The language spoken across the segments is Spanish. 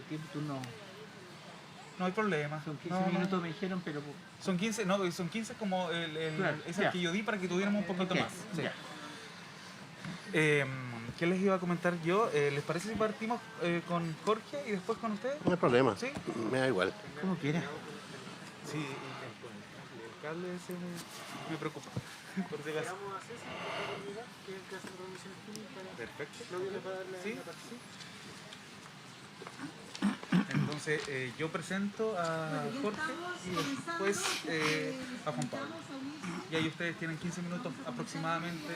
tiempo, tú no... No hay problema. Son 15 minutos me dijeron, pero... Son 15, no, son 15 como Claro, es el que yo di para que tuviéramos un poquito Ok, más. Sí. ya. ¿Qué les iba a comentar yo? ¿Les parece si partimos con Jorge y después con ustedes? No hay problema. ¿Sí? Me da igual. Como quieras. Sí, el cable ese me preocupa. Por si acaso. Perfecto. ¿Sí? Entonces yo presento a Jorge y después a Juan Pablo. Y ahí ustedes tienen 15 minutos aproximadamente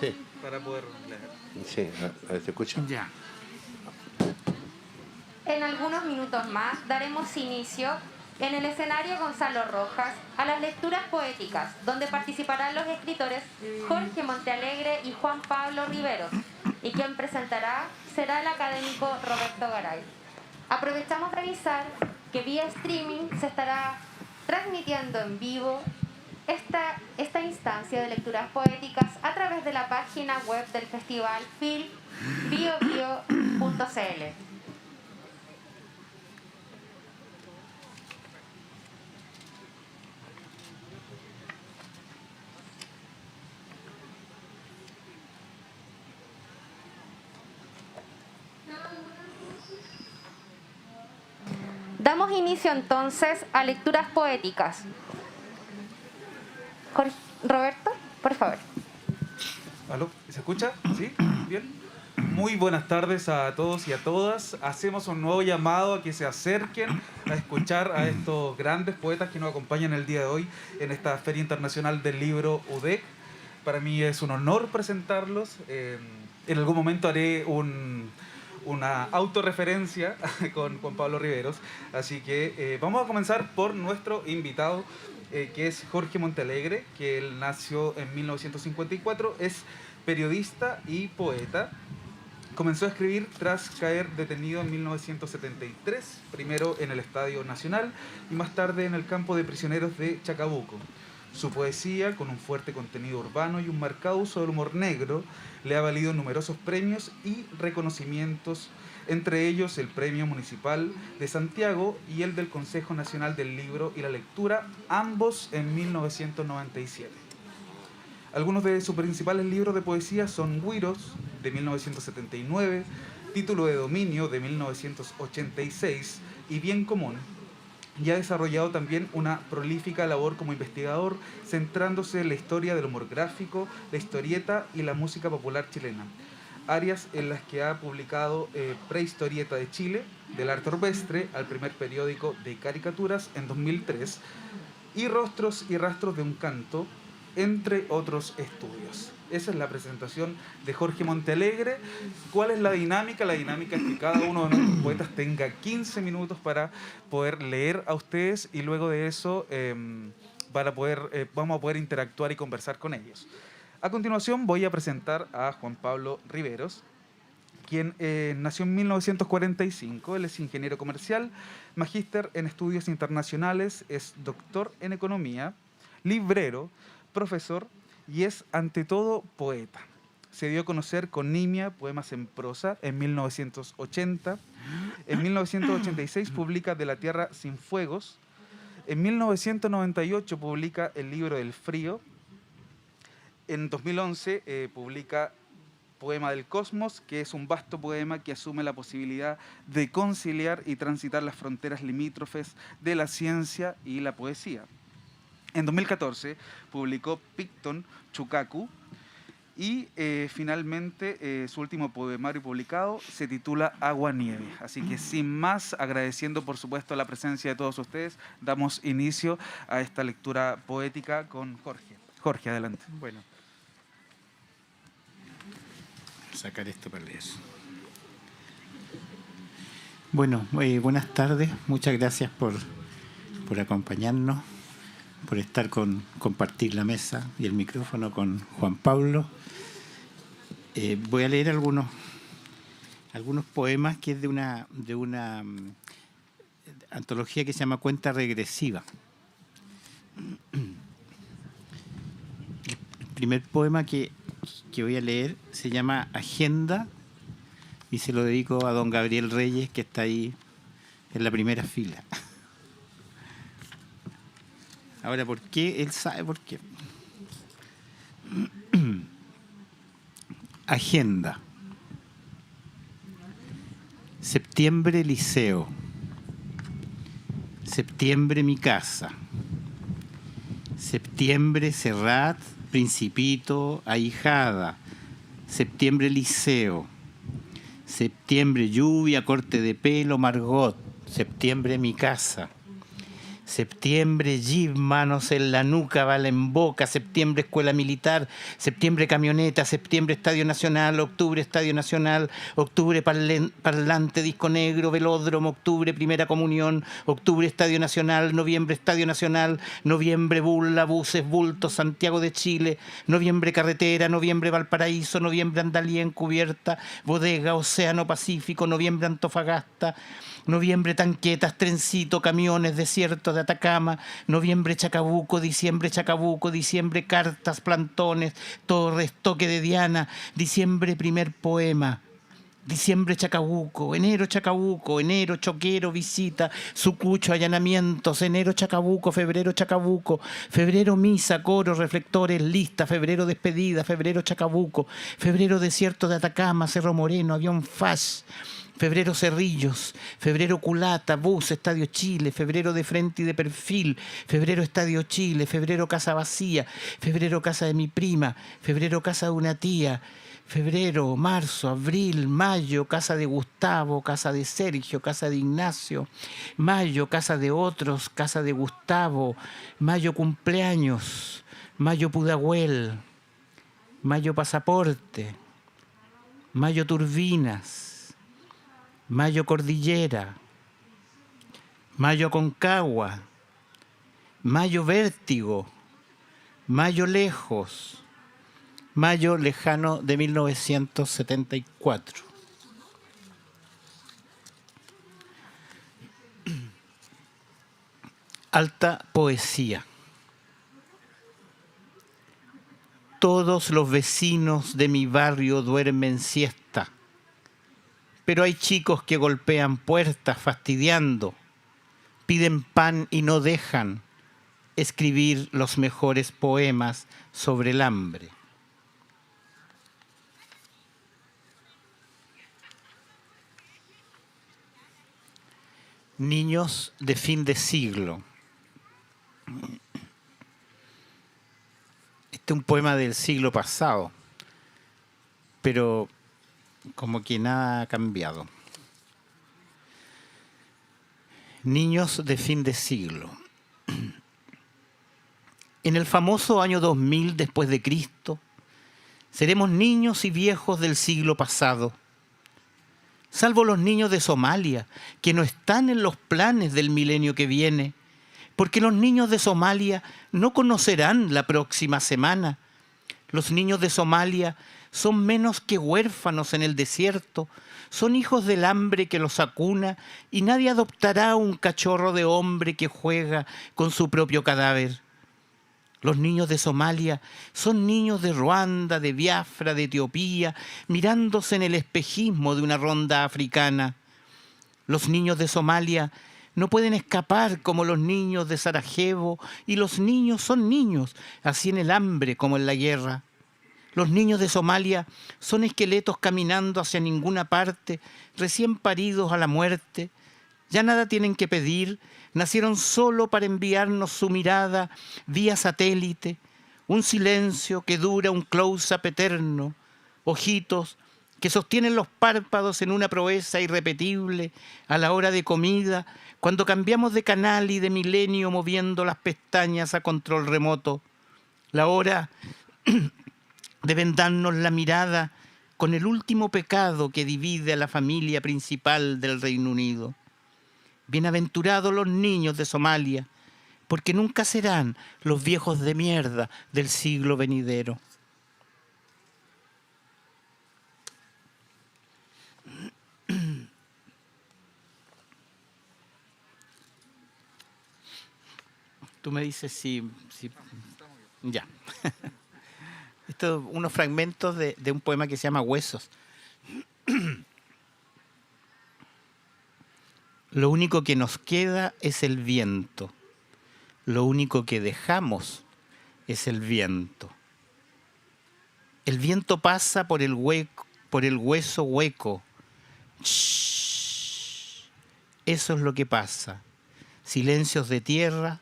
Sí, para poder leer. sí, a ver, ¿se escucha? Ya. En algunos minutos más daremos inicio en el escenario Gonzalo Rojas a las lecturas poéticas, donde participarán los escritores Jorge Montealegre y Juan Pablo Riveros, y quien presentará será el académico Roberto Garay. Aprovechamos de avisar que vía streaming se estará transmitiendo en vivo esta instancia de lecturas poéticas a través de la página web del festival filmbiobio.cl. Damos inicio entonces a lecturas poéticas. Roberto, por favor. ¿Aló? ¿Se escucha? ¿Sí? ¿Bien? Muy buenas tardes a todos y a todas. Hacemos un nuevo llamado a que se acerquen a escuchar a estos grandes poetas que nos acompañan el día de hoy en esta Feria Internacional del Libro UDEC. Para mí es un honor presentarlos. En algún momento haré una autorreferencia con Juan Pablo Riveros. Así que vamos a comenzar por nuestro invitado, que es Jorge Montealegre, que él nació en 1954, es periodista y poeta. Comenzó a escribir tras caer detenido en 1973, primero en el Estadio Nacional y más tarde en el campo de prisioneros de Chacabuco. Su poesía, con un fuerte contenido urbano y un marcado uso del humor negro, le ha valido numerosos premios y reconocimientos, entre ellos el Premio Municipal de Santiago y el del Consejo Nacional del Libro y la Lectura, ambos en 1997. Algunos de sus principales libros de poesía son Güiros, de 1979, Título de Dominio, de 1986, y Bien Común. Y ha desarrollado también una prolífica labor como investigador, centrándose en la historia del humor gráfico, la historieta y la música popular chilena. Áreas en las que ha publicado Prehistorieta de Chile, del arte urbestre, al primer periódico de caricaturas en 2003, y Rostros y Rastros de un Canto, entre otros estudios. Esa es la presentación de Jorge Montealegre. ¿Cuál es la dinámica? La dinámica es que cada uno de nuestros poetas tenga 15 minutos para poder leer a ustedes y luego de eso vamos a poder interactuar y conversar con ellos. A continuación voy a presentar a Juan Pablo Riveros, quien nació en 1945. Él es ingeniero comercial, magíster en estudios internacionales, es doctor en economía, librero, profesor y es ante todo poeta. Se dio a conocer con Nimia, poemas en prosa, en 1980. En 1986 publica De la Tierra sin Fuegos. En 1998 publica El Libro del Frío. En 2011 publica Poema del Cosmos, que es un vasto poema que asume la posibilidad de conciliar y transitar las fronteras limítrofes de la ciencia y la poesía. En 2014 publicó Picton Chukaku y finalmente su último poemario publicado se titula Agua Nieve. Así que sin más, agradeciendo por supuesto la presencia de todos ustedes, damos inicio a esta lectura poética con Jorge. Jorge, adelante. Bueno. Sacar esto para leer. Bueno, buenas tardes. Muchas gracias por acompañarnos, por compartir la mesa y el micrófono con Juan Pablo. Voy a leer algunos poemas que es de una antología que se llama Cuenta Regresiva. El primer poema que voy a leer se llama Agenda y se lo dedico a don Gabriel Reyes, que está ahí en la primera fila. Ahora, ¿por qué? Él sabe por qué. Agenda. Septiembre, liceo. Septiembre, mi casa. Septiembre, Serrat, Principito, Ahijada. Septiembre, liceo. Septiembre, lluvia, corte de pelo, Margot. Septiembre, mi casa. Septiembre, jeep, manos en la nuca, bala en boca. Septiembre, escuela militar. Septiembre, camioneta. Septiembre, Estadio Nacional. Octubre, Estadio Nacional. Octubre, parlante, disco negro, velódromo. Octubre, primera comunión. Octubre, Estadio Nacional. Noviembre, Estadio Nacional. Noviembre, bulla, buses, bultos, Santiago de Chile. Noviembre, carretera. Noviembre, Valparaíso. Noviembre, Andalía encubierta. Bodega, Océano Pacífico. Noviembre, Antofagasta. Noviembre, tanquetas, trencito, camiones, desierto de Atacama. Noviembre, Chacabuco. Diciembre, Chacabuco. Diciembre, cartas, plantones, torres, toque de Diana. Diciembre, primer poema. Diciembre, Chacabuco. Enero, Chacabuco. Enero, choquero, visita, sucucho, allanamientos. Enero, Chacabuco. Febrero, Chacabuco. Febrero, misa, coro, reflectores, lista. Febrero, despedida. Febrero, Chacabuco. Febrero, desierto de Atacama, Cerro Moreno, avión Fash. Febrero, Cerrillos. Febrero, Culata, bus, Estadio Chile. Febrero, de frente y de perfil. Febrero, Estadio Chile. Febrero, casa vacía. Febrero, casa de mi prima. Febrero, casa de una tía. Febrero, marzo, abril, mayo, casa de Gustavo, casa de Sergio, casa de Ignacio. Mayo, casa de otros, casa de Gustavo. Mayo, cumpleaños. Mayo, Pudahuel. Mayo, pasaporte. Mayo, turbinas. Mayo, cordillera. Mayo, Aconcagua. Mayo, vértigo. Mayo, lejos. Mayo, lejano de 1974. Alta poesía. Todos los vecinos de mi barrio duermen siesta, pero hay chicos que golpean puertas fastidiando, piden pan y no dejan escribir los mejores poemas sobre el hambre. Niños de fin de siglo. Este es un poema del siglo pasado, pero como que nada ha cambiado. Niños de fin de siglo. En el famoso año 2000 después de Cristo, seremos niños y viejos del siglo pasado, salvo los niños de Somalia, que no están en los planes del milenio que viene, porque los niños de Somalia no conocerán la próxima semana. Los niños de Somalia son menos que huérfanos en el desierto, son hijos del hambre que los acuna y nadie adoptará un cachorro de hombre que juega con su propio cadáver. Los niños de Somalia son niños de Ruanda, de Biafra, de Etiopía, mirándose en el espejismo de una ronda africana. Los niños de Somalia no pueden escapar como los niños de Sarajevo, y los niños son niños, así en el hambre como en la guerra. Los niños de Somalia son esqueletos caminando hacia ninguna parte, recién paridos a la muerte. Ya nada tienen que pedir, nacieron solo para enviarnos su mirada vía satélite, un silencio que dura un close-up eterno, ojitos que sostienen los párpados en una proeza irrepetible a la hora de comida, cuando cambiamos de canal y de milenio moviendo las pestañas a control remoto. La hora de vendarnos la mirada con el último pecado que divide a la familia principal del Reino Unido. Bienaventurados los niños de Somalia, porque nunca serán los viejos de mierda del siglo venidero. Tú me dices si... Ya. Estos unos fragmentos de un poema que se llama Huesos. Lo único que nos queda es el viento. Lo único que dejamos es el viento. El viento pasa por el hueso hueco. Shhh. Eso es lo que pasa. Silencios de tierra,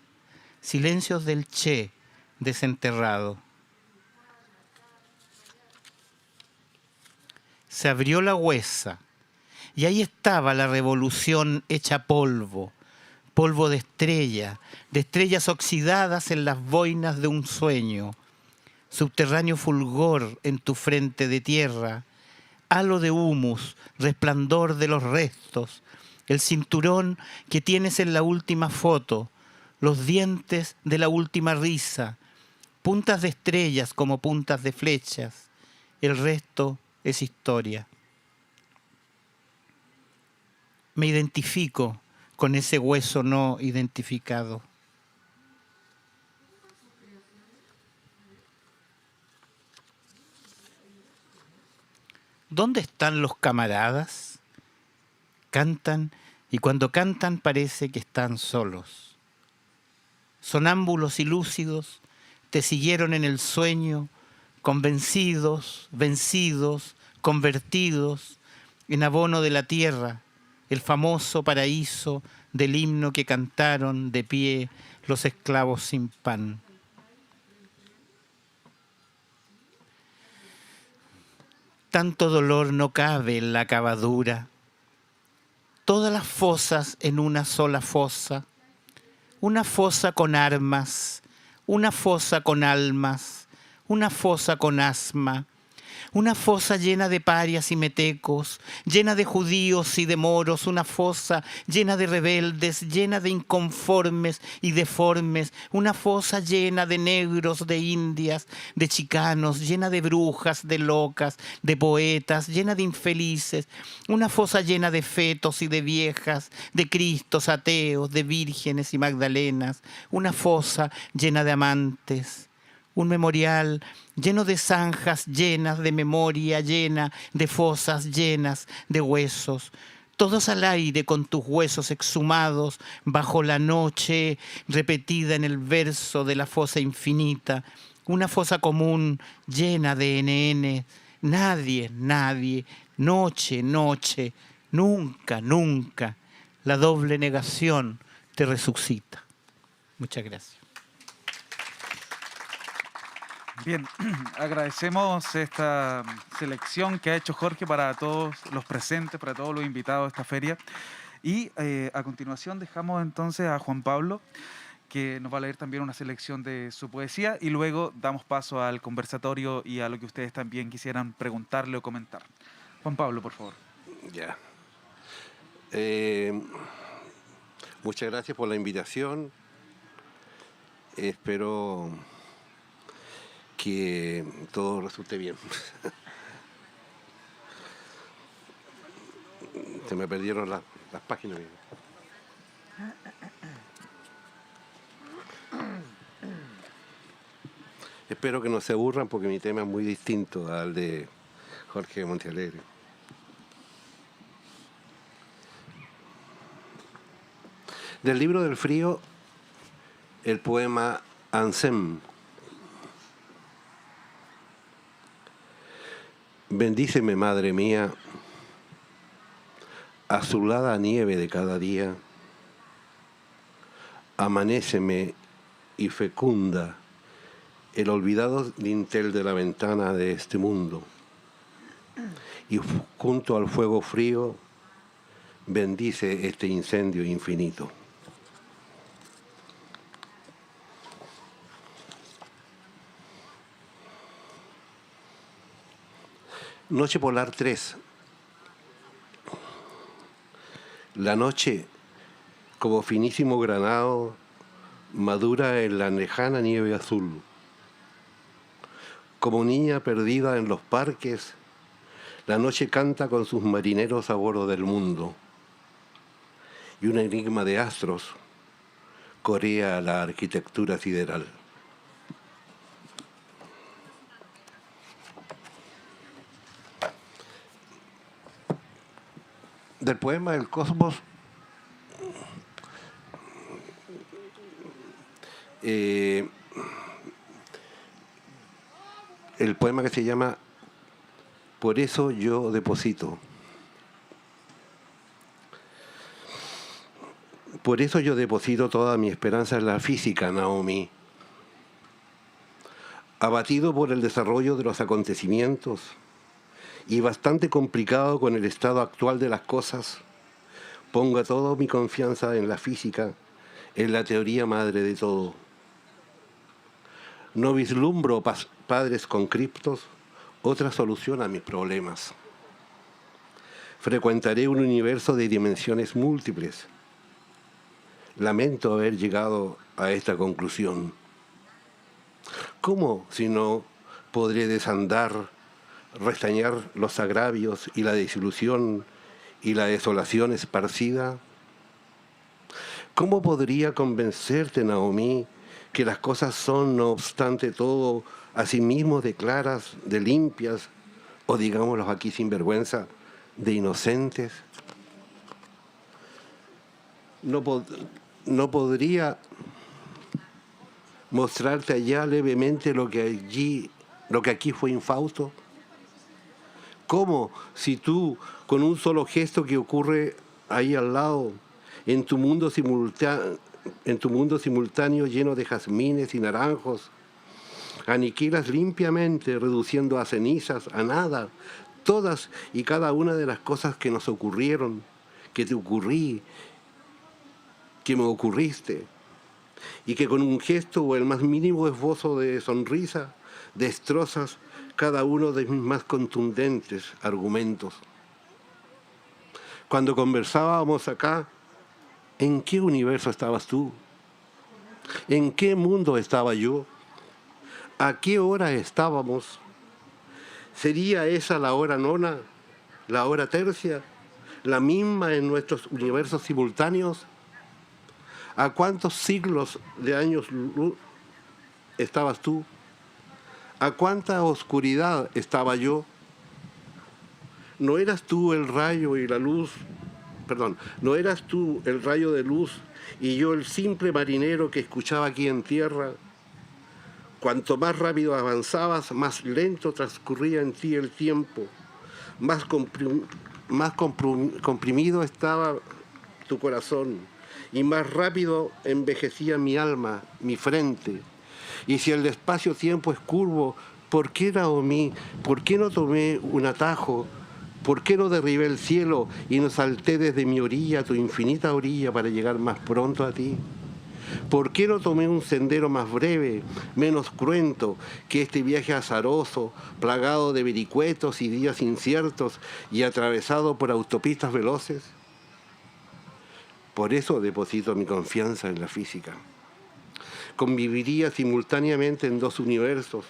silencios del Che desenterrado. Se abrió la huesa y ahí estaba la revolución hecha polvo, polvo de estrellas oxidadas en las boinas de un sueño, subterráneo fulgor en tu frente de tierra, halo de humus, resplandor de los restos, el cinturón que tienes en la última foto, los dientes de la última risa, puntas de estrellas como puntas de flechas, el resto es historia. Me identifico con ese hueso no identificado. ¿Dónde están los camaradas? Cantan y cuando cantan parece que están solos. Sonámbulos y lúcidos te siguieron en el sueño, convencidos, vencidos, convertidos en abono de la tierra, el famoso paraíso del himno que cantaron de pie los esclavos sin pan. Tanto dolor no cabe en la cavadura, todas las fosas en una sola fosa, una fosa con armas, una fosa con almas, una fosa con asma, una fosa llena de parias y metecos, llena de judíos y de moros, una fosa llena de rebeldes, llena de inconformes y deformes, una fosa llena de negros, de indias, de chicanos, llena de brujas, de locas, de poetas, llena de infelices, una fosa llena de fetos y de viejas, de cristos, ateos, de vírgenes y magdalenas, una fosa llena de amantes. Un memorial lleno de zanjas llenas de memoria, llena de fosas llenas de huesos. Todos al aire con tus huesos exhumados bajo la noche repetida en el verso de la fosa infinita. Una fosa común llena de NN. Nadie, nadie, noche, noche, nunca, nunca. La doble negación te resucita. Muchas gracias. Bien, agradecemos esta selección que ha hecho Jorge para todos los presentes, para todos los invitados a esta feria. Y a continuación dejamos entonces a Juan Pablo, que nos va a leer también una selección de su poesía, y luego damos paso al conversatorio y a lo que ustedes también quisieran preguntarle o comentar. Juan Pablo, por favor. Ya. Muchas gracias por la invitación. Espero que todo resulte bien. Se me perdieron las páginas. Espero que no se aburran porque mi tema es muy distinto al de Jorge Montealegre. Del libro del frío, el poema Ansem. Bendíceme, madre mía, azulada nieve de cada día, amanéceme y fecunda el olvidado dintel de la ventana de este mundo, y junto al fuego frío bendice este incendio infinito. Noche Polar 3. La noche, como finísimo granado, madura en la lejana nieve azul. Como niña perdida en los parques, la noche canta con sus marineros a bordo del mundo. Y un enigma de astros corea la arquitectura sideral. Del poema El Cosmos el poema que se llama Por eso yo deposito. Por eso yo deposito toda mi esperanza en la física, Naomi. Abatido por el desarrollo de los acontecimientos y bastante complicado con el estado actual de las cosas, pongo toda mi confianza en la física, en la teoría madre de todo. No vislumbro, padres concriptos, otra solución a mis problemas. Frecuentaré un universo de dimensiones múltiples. Lamento haber llegado a esta conclusión. ¿Cómo, si no, podré desandar, restañar los agravios y la desilusión y la desolación esparcida? ¿Cómo podría convencerte, Naomi, que las cosas son, no obstante todo, asimismo de claras, de limpias, o digámoslo aquí sin vergüenza, de inocentes? No podría mostrarte allá levemente lo que aquí fue infausto. ¿Cómo, si tú, con un solo gesto que ocurre ahí al lado, en tu mundo simultáneo lleno de jazmines y naranjos, aniquilas limpiamente, reduciendo a cenizas, a nada, todas y cada una de las cosas que nos ocurrieron, que te ocurrí, que me ocurriste, y que con un gesto o el más mínimo esbozo de sonrisa destrozas cada uno de mis más contundentes argumentos? Cuando conversábamos acá, ¿en qué universo estabas tú? ¿En qué mundo estaba yo? ¿A qué hora estábamos? ¿Sería esa la hora nona, la hora tercia, la misma en nuestros universos simultáneos? ¿A cuántos siglos de años luz estabas tú? ¿A cuánta oscuridad estaba yo? ¿No eras tú el rayo y la luz? Perdón, ¿no eras tú el rayo de luz y yo el simple marinero que escuchaba aquí en tierra? Cuanto más rápido avanzabas, más lento transcurría en ti el tiempo, más comprimido estaba tu corazón y más rápido envejecía mi alma, mi frente. Y si el espacio-tiempo es curvo, ¿por qué, Naomi? ¿Por qué no tomé un atajo? ¿Por qué no derribé el cielo y no salté desde mi orilla a tu infinita orilla para llegar más pronto a ti? ¿Por qué no tomé un sendero más breve, menos cruento que este viaje azaroso, plagado de vericuetos y días inciertos y atravesado por autopistas veloces? Por eso deposito mi confianza en la física. Conviviría simultáneamente en dos universos.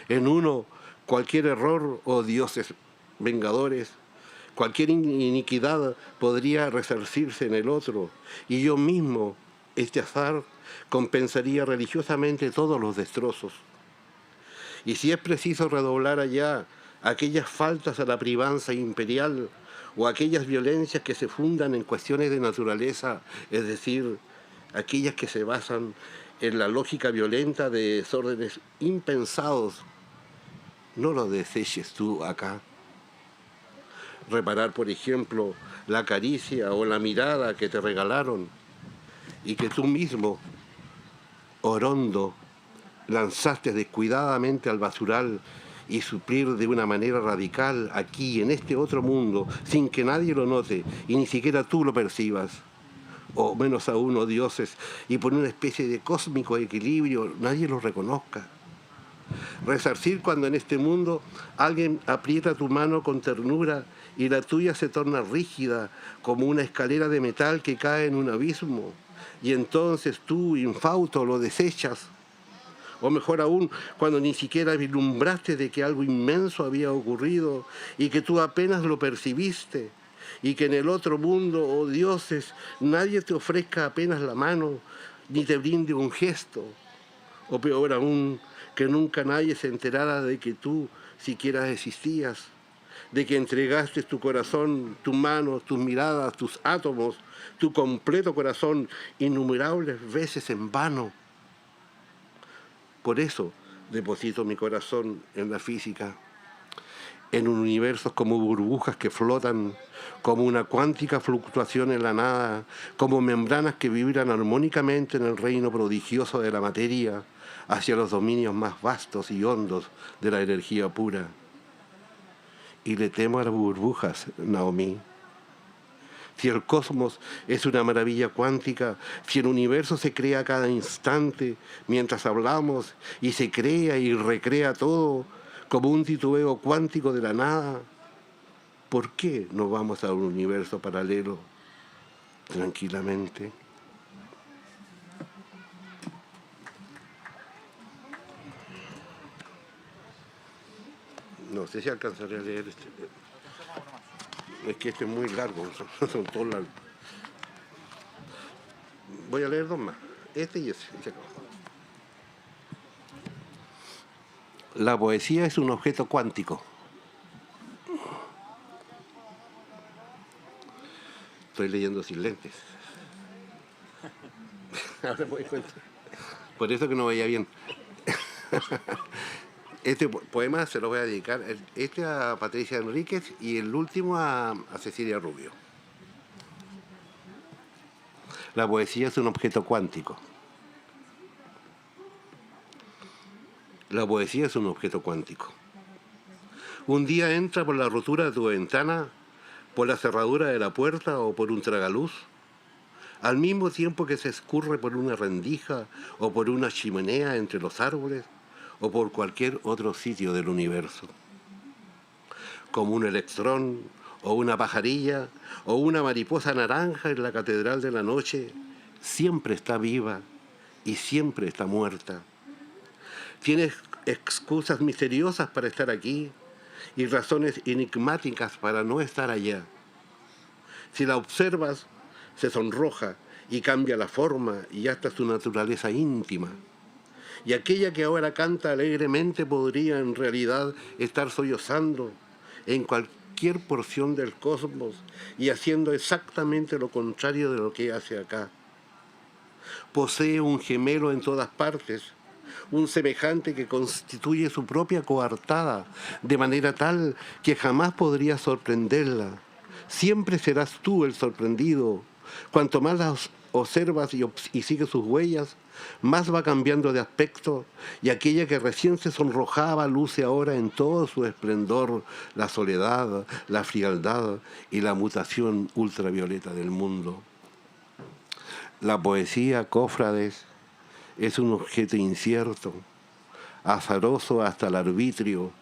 En uno, cualquier error o dioses vengadores, cualquier iniquidad podría resarcirse en el otro, y yo mismo, este azar, compensaría religiosamente todos los destrozos. Y si es preciso redoblar allá aquellas faltas a la privanza imperial o aquellas violencias que se fundan en cuestiones de naturaleza, es decir, aquellas que se basan en la lógica violenta de desórdenes impensados, no lo deseches tú acá. Reparar, por ejemplo, la caricia o la mirada que te regalaron y que tú mismo, orondo, lanzaste descuidadamente al basural, y suplir de una manera radical aquí, en este otro mundo, sin que nadie lo note y ni siquiera tú lo percibas, o menos aún, oh dioses, y por una especie de cósmico equilibrio nadie lo reconozca. Resarcir cuando en este mundo alguien aprieta tu mano con ternura y la tuya se torna rígida como una escalera de metal que cae en un abismo, y entonces tú, infausto, lo desechas. O mejor aún, cuando ni siquiera vislumbraste de que algo inmenso había ocurrido y que tú apenas lo percibiste, y que en el otro mundo, oh dioses, nadie te ofrezca apenas la mano ni te brinde un gesto. O peor aún, que nunca nadie se enterara de que tú siquiera existías, de que entregaste tu corazón, tu mano, tus miradas, tus átomos, tu completo corazón innumerables veces en vano. Por eso deposito mi corazón en la física, en un universo como burbujas que flotan, como una cuántica fluctuación en la nada, como membranas que vibran armónicamente en el reino prodigioso de la materia, hacia los dominios más vastos y hondos de la energía pura. Y le temo a las burbujas, Naomi. Si el cosmos es una maravilla cuántica, si el universo se crea a cada instante mientras hablamos y se crea y recrea todo como un titubeo cuántico de la nada, ¿por qué no vamos a un universo paralelo tranquilamente? No sé si alcanzaré a leer este. Es que este es muy largo, son todos largos. Voy a leer dos más, este y ese. La poesía es un objeto cuántico. Estoy leyendo sin lentes. Ahora me doy cuenta. Por eso que no veía bien. Este poema se lo voy a dedicar, este a Patricia Enríquez y el último a Cecilia Rubio. La poesía es un objeto cuántico. La poesía es un objeto cuántico. Un día entra por la rotura de tu ventana, por la cerradura de la puerta o por un tragaluz, al mismo tiempo que se escurre por una rendija o por una chimenea entre los árboles, o por cualquier otro sitio del universo. Como un electrón, o una pajarilla, o una mariposa naranja en la catedral de la noche, siempre está viva y siempre está muerta. Tienes excusas misteriosas para estar aquí y razones enigmáticas para no estar allá. Si la observas, se sonroja y cambia la forma y hasta su naturaleza íntima. Y aquella que ahora canta alegremente podría en realidad estar sollozando en cualquier porción del cosmos y haciendo exactamente lo contrario de lo que hace acá. Posee un gemelo en todas partes, un semejante que constituye su propia coartada, de manera tal que jamás podría sorprenderla. Siempre serás tú el sorprendido. Cuanto más las observas y sigues sus huellas, más va cambiando de aspecto, y aquella que recién se sonrojaba luce ahora en todo su esplendor la soledad, la frialdad y la mutación ultravioleta del mundo. La poesía, cofrades, es un objeto incierto, azaroso hasta el arbitrio,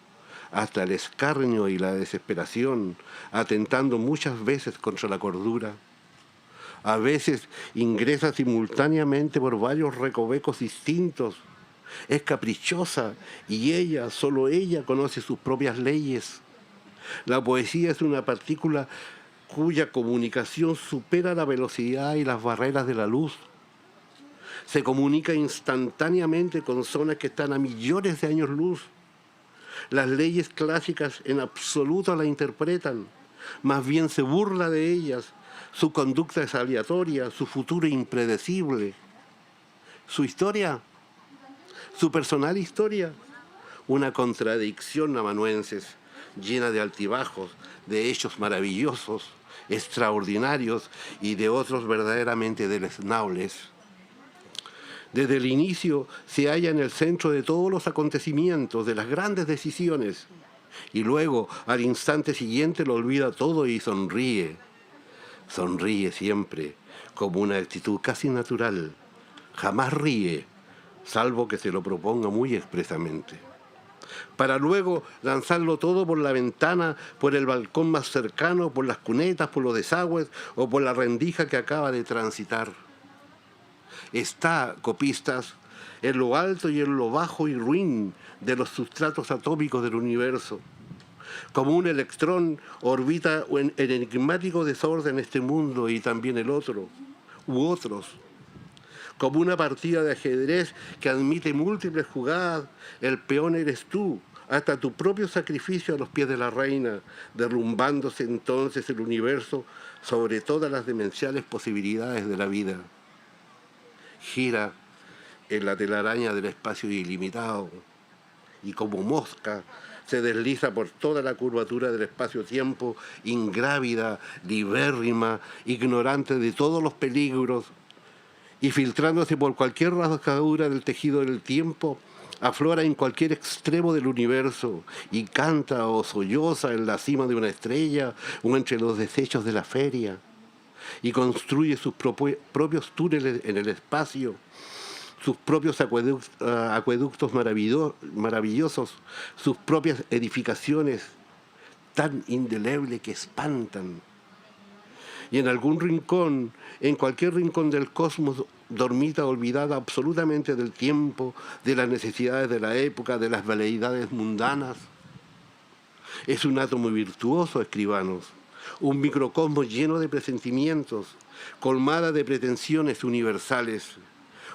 hasta el escarnio y la desesperación, atentando muchas veces contra la cordura. A veces ingresa simultáneamente por varios recovecos distintos. Es caprichosa y ella, solo ella, conoce sus propias leyes. La poesía es una partícula cuya comunicación supera la velocidad y las barreras de la luz. Se comunica instantáneamente con zonas que están a millones de años luz. Las leyes clásicas en absoluto la interpretan, más bien se burla de ellas. Su conducta es aleatoria, su futuro impredecible. Su historia, su personal historia, una contradicción, amanuenses, llena de altibajos, de hechos maravillosos, extraordinarios y de otros verdaderamente deleznables. Desde el inicio se halla en el centro de todos los acontecimientos, de las grandes decisiones, y luego, al instante siguiente, lo olvida todo y sonríe. Sonríe siempre, como una actitud casi natural. Jamás ríe, salvo que se lo proponga muy expresamente. Para luego lanzarlo todo por la ventana, por el balcón más cercano, por las cunetas, por los desagües o por la rendija que acaba de transitar. Está, copistas, en lo alto y en lo bajo y ruin de los sustratos atómicos del universo. Como un electrón orbita en enigmático desorden este mundo y también el otro, u otros. Como una partida de ajedrez que admite múltiples jugadas, el peón eres tú, hasta tu propio sacrificio a los pies de la reina, derrumbándose entonces el universo sobre todas las demenciales posibilidades de la vida. Gira en la telaraña del espacio ilimitado y como mosca se desliza por toda la curvatura del espacio-tiempo, ingrávida, libérrima, ignorante de todos los peligros, y filtrándose por cualquier rasgadura del tejido del tiempo, aflora en cualquier extremo del universo y canta o solloza en la cima de una estrella o entre los desechos de la feria, y construye sus propios túneles en el espacio, sus propios acueductos maravillosos, sus propias edificaciones tan indelebles que espantan. Y en algún rincón, en cualquier rincón del cosmos, dormita olvidada absolutamente del tiempo, de las necesidades de la época, de las veleidades mundanas. Es un átomo virtuoso, escribanos, un microcosmos lleno de presentimientos, colmada de pretensiones universales,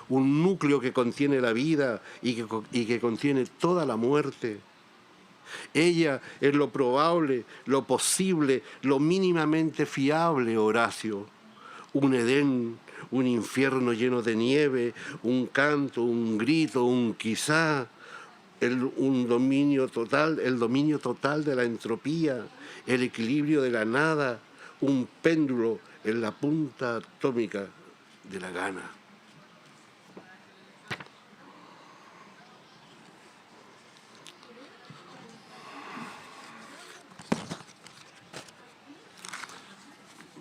un núcleo que contiene la vida y que contiene toda la muerte. Ella es lo probable, lo posible, lo mínimamente fiable, Horacio. Un Edén, un infierno lleno de nieve, un canto, un grito, un quizá, el dominio total de la entropía, el equilibrio de la nada, un péndulo en la punta atómica de la gana.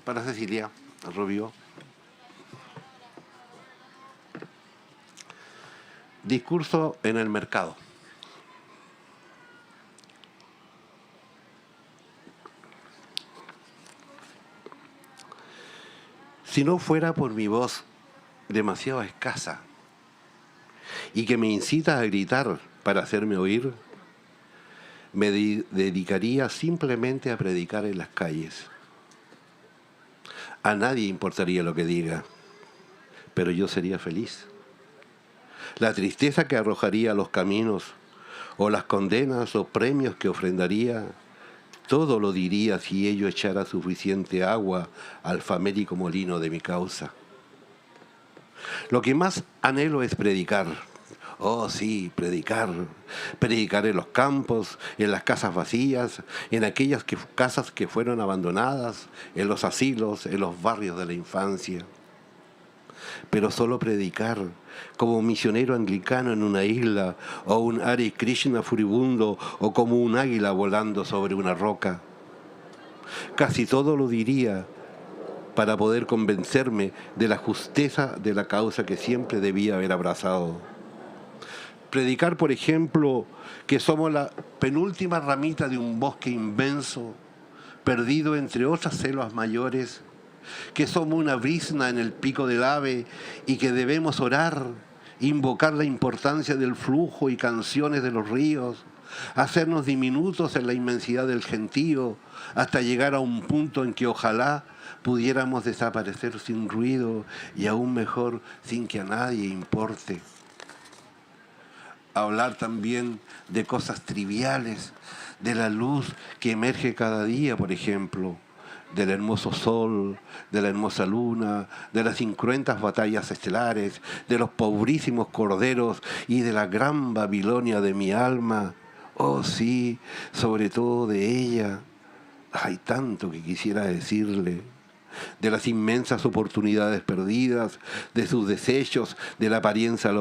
Para Cecilia Rubio. Discurso en el mercado. Si no fuera por mi voz demasiado escasa y que me incita a gritar para hacerme oír, me dedicaría simplemente a predicar en las calles. A nadie importaría lo que diga, pero yo sería feliz. La tristeza que arrojaría a los caminos, o las condenas o premios que ofrendaría, todo lo diría si ello echara suficiente agua al famélico molino de mi causa. Lo que más anhelo es predicar. Oh, sí, predicar. Predicar en los campos, en las casas vacías, en aquellas casas que fueron abandonadas, en los asilos, en los barrios de la infancia. Pero solo predicar, como misionero anglicano en una isla, o un Hare Krishna furibundo, o como un águila volando sobre una roca. Casi todo lo diría para poder convencerme de la justeza de la causa que siempre debía haber abrazado. Predicar, por ejemplo, que somos la penúltima ramita de un bosque inmenso, perdido entre otras selvas mayores, que somos una brizna en el pico del ave y que debemos orar, invocar la importancia del flujo y canciones de los ríos, hacernos diminutos en la inmensidad del gentío, hasta llegar a un punto en que ojalá pudiéramos desaparecer sin ruido y aún mejor sin que a nadie importe. Hablar también de cosas triviales, de la luz que emerge cada día, por ejemplo, del hermoso sol, de la hermosa luna, de las incruentas batallas estelares, de los pobrísimos corderos y de la gran Babilonia de mi alma. Oh sí, sobre todo de ella. Hay tanto que quisiera decirle. De las inmensas oportunidades perdidas, de sus desechos, de la apariencia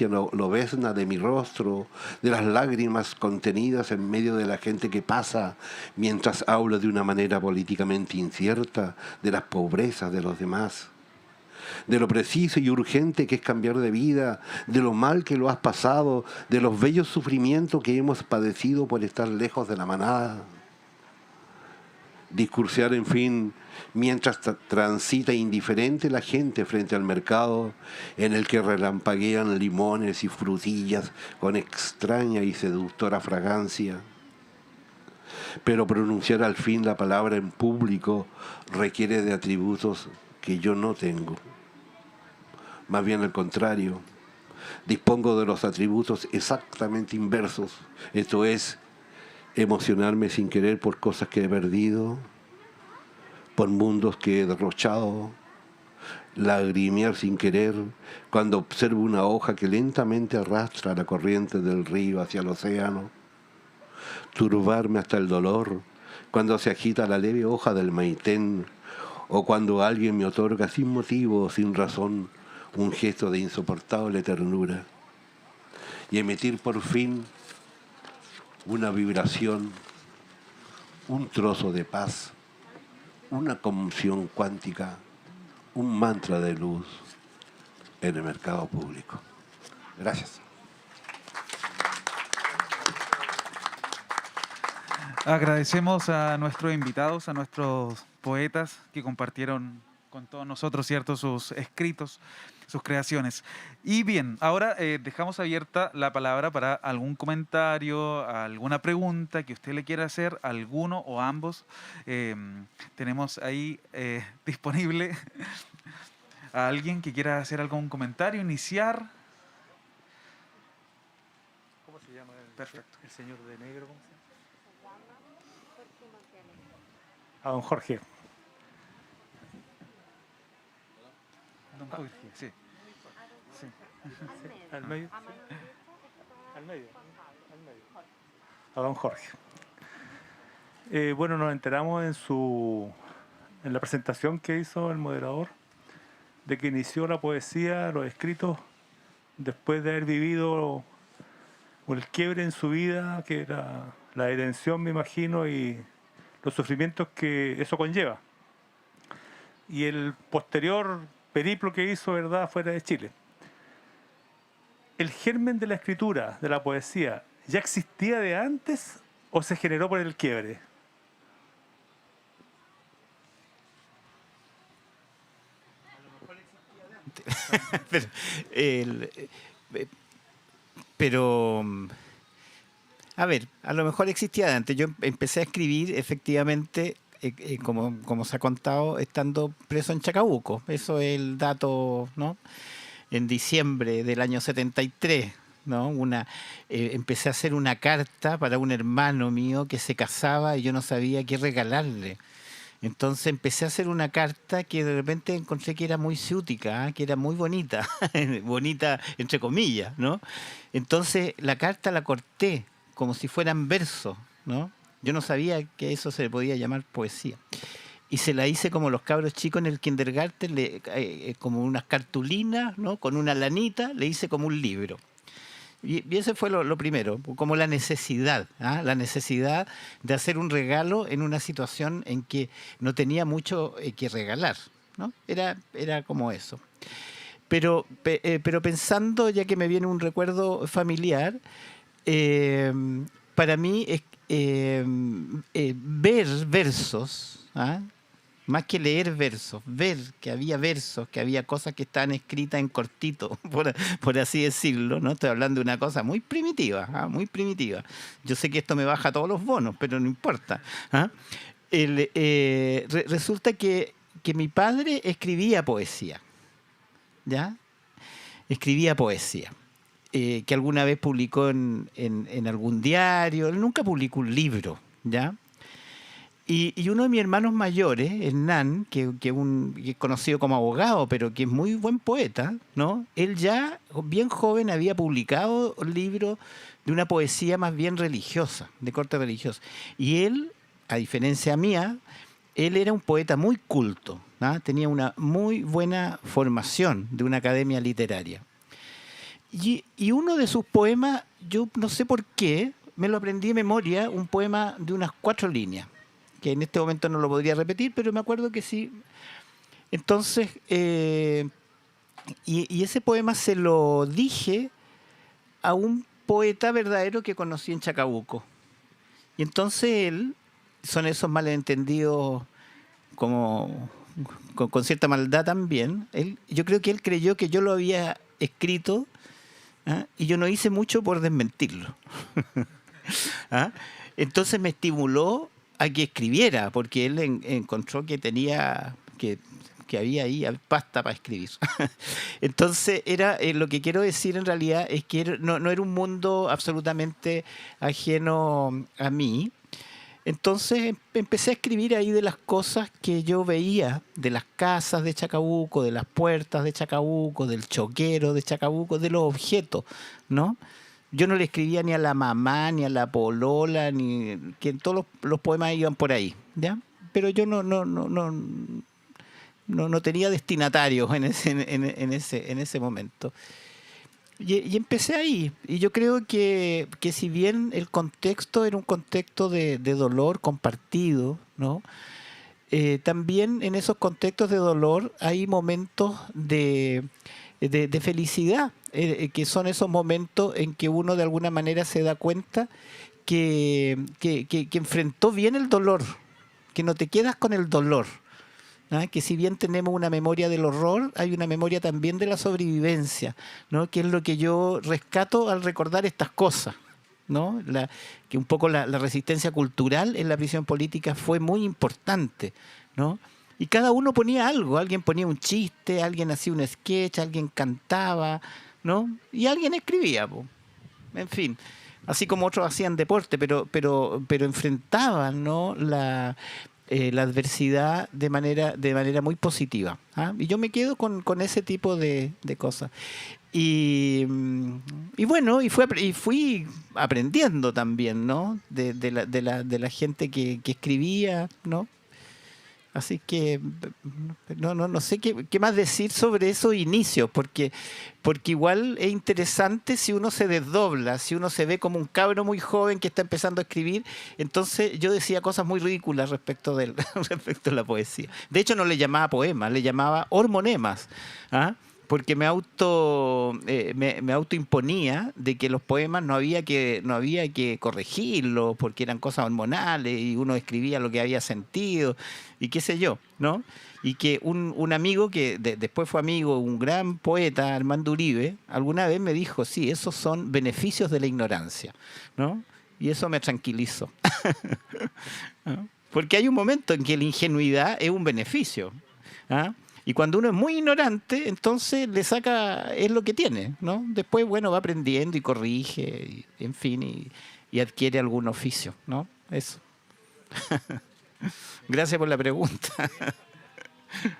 lobezna de mi rostro, de las lágrimas contenidas en medio de la gente que pasa mientras hablo de una manera políticamente incierta de las pobrezas de los demás, de lo preciso y urgente que es cambiar de vida, de lo mal que lo has pasado, de los bellos sufrimientos que hemos padecido por estar lejos de la manada. Discursear, en fin, mientras transita indiferente la gente frente al mercado en el que relampaguean limones y frutillas con extraña y seductora fragancia. Pero pronunciar al fin la palabra en público requiere de atributos que yo no tengo. Más bien al contrario, dispongo de los atributos exactamente inversos, esto es, emocionarme sin querer por cosas que he perdido, por mundos que he derrochado, lagrimear sin querer cuando observo una hoja que lentamente arrastra la corriente del río hacia el océano, turbarme hasta el dolor cuando se agita la leve hoja del maitén, o cuando alguien me otorga sin motivo o sin razón un gesto de insoportable ternura, y emitir por fin una vibración, un trozo de paz, una conmoción cuántica, un mantra de luz en el mercado público. Gracias. Agradecemos a nuestros invitados, a nuestros poetas que compartieron con todos nosotros, ¿cierto?, sus escritos, sus creaciones. Y bien, ahora dejamos abierta la palabra para algún comentario, alguna pregunta que usted le quiera hacer, alguno o ambos. Tenemos ahí disponible a alguien que quiera hacer algún comentario, iniciar. ¿Cómo se llama? Perfecto. El señor de negro, ¿cómo se llama? A don Jorge. Don Jorge, sí. Sí. Al medio. Al medio. A don Jorge. Bueno, nos enteramos en la presentación que hizo el moderador de que inició la poesía, los escritos, después de haber vivido el quiebre en su vida, que era la detención, me imagino, y los sufrimientos que eso conlleva. Y el posterior periplo que hizo, ¿verdad?, fuera de Chile. ¿El germen de la escritura, de la poesía, ya existía de antes o se generó por el quiebre? pero a ver, a lo mejor existía de antes. Yo empecé a escribir efectivamente, como se ha contado, estando preso en Chacabuco. Eso es el dato, ¿no? En diciembre del año 73, ¿no? Empecé a hacer una carta para un hermano mío que se casaba y yo no sabía qué regalarle. Entonces empecé a hacer una carta que de repente encontré que era muy ciútica, que era muy bonita, bonita entre comillas, ¿no? Entonces la carta la corté como si fueran versos, ¿no? Yo no sabía que eso se le podía llamar poesía. Y se la hice como los cabros chicos en el kindergarten, como unas cartulinas, ¿no? Con una lanita, le hice como un libro. Y ese fue lo primero, como la necesidad, la necesidad de hacer un regalo en una situación en que no tenía mucho que regalar, ¿no? Era como eso. Pero pensando, ya que me viene un recuerdo familiar, para mí ver versos, más que leer versos, ver que había versos, que había cosas que estaban escritas en cortito, por así decirlo, ¿no? Estoy hablando de una cosa muy primitiva, muy primitiva. Yo sé que esto me baja todos los bonos, pero no importa. Resulta que mi padre escribía poesía, ¿ya? Escribía poesía. Que alguna vez publicó en algún diario. Él nunca publicó un libro, ¿ya? Y uno de mis hermanos mayores, Hernán, que es conocido como abogado, pero que es muy buen poeta, ¿no? Él ya, bien joven, había publicado un libro de una poesía más bien religiosa, de corte religioso. Y él, a diferencia mía, él era un poeta muy culto, ¿no? Tenía una muy buena formación de una academia literaria. Y uno de sus poemas, yo no sé por qué, me lo aprendí de memoria, un poema de unas 4 líneas, que en este momento no lo podría repetir, pero me acuerdo que sí. Entonces, y ese poema se lo dije a un poeta verdadero que conocí en Chacabuco. Y entonces él, son esos malentendidos como con cierta maldad también, yo creo que él creyó que yo lo había escrito, y yo no hice mucho por desmentirlo. Entonces me estimuló a que escribiera, porque él encontró que tenía que había ahí pasta para escribir. Entonces lo que quiero decir en realidad es que no era un mundo absolutamente ajeno a mí. Entonces empecé a escribir ahí de las cosas que yo veía, de las casas de Chacabuco, de las puertas de Chacabuco, del choquero de Chacabuco, de los objetos, ¿no? Yo no le escribía ni a la mamá, ni a la polola, ni que todos los poemas iban por ahí, ¿ya? Pero yo no tenía destinatarios en ese momento. Y empecé ahí. Y yo creo que si bien el contexto era un contexto de dolor compartido, ¿no? También en esos contextos de dolor hay momentos de felicidad, que son esos momentos en que uno de alguna manera se da cuenta que enfrentó bien el dolor, que no te quedas con el dolor. ¿Ah? Que si bien tenemos una memoria del horror, hay una memoria también de la sobrevivencia, ¿no? Que es lo que yo rescato al recordar estas cosas, ¿no? Que un poco la resistencia cultural en la prisión política fue muy importante, ¿no? Y cada uno ponía algo, alguien ponía un chiste, alguien hacía un sketch, alguien cantaba, ¿no? Y alguien escribía, po. En fin, así como otros hacían deporte, pero enfrentaban, ¿no? la adversidad de manera muy positiva. ¿Ah? Y yo me quedo con ese tipo de cosas. Y bueno, y fui aprendiendo también, ¿no? De la gente que escribía, ¿no? Así que no sé qué más decir sobre esos inicios, porque igual es interesante si uno se desdobla, si uno se ve como un cabro muy joven que está empezando a escribir. Entonces yo decía cosas muy ridículas respecto de la poesía. De hecho no le llamaba poemas, le llamaba hormonemas, ¿ah? Porque me autoimponía de que los poemas no había que corregirlos porque eran cosas hormonales y uno escribía lo que había sentido y qué sé yo, ¿no? Y que un amigo que después fue amigo, un gran poeta, Armando Uribe, alguna vez me dijo, sí, esos son beneficios de la ignorancia, ¿no? Y eso me tranquilizó. ¿No? Porque hay un momento en que la ingenuidad es un beneficio, ¿ah? Y cuando uno es muy ignorante, entonces es lo que tiene, ¿no? Después, bueno, va aprendiendo y corrige, y, en fin, y adquiere algún oficio, ¿no? Eso. Gracias por la pregunta.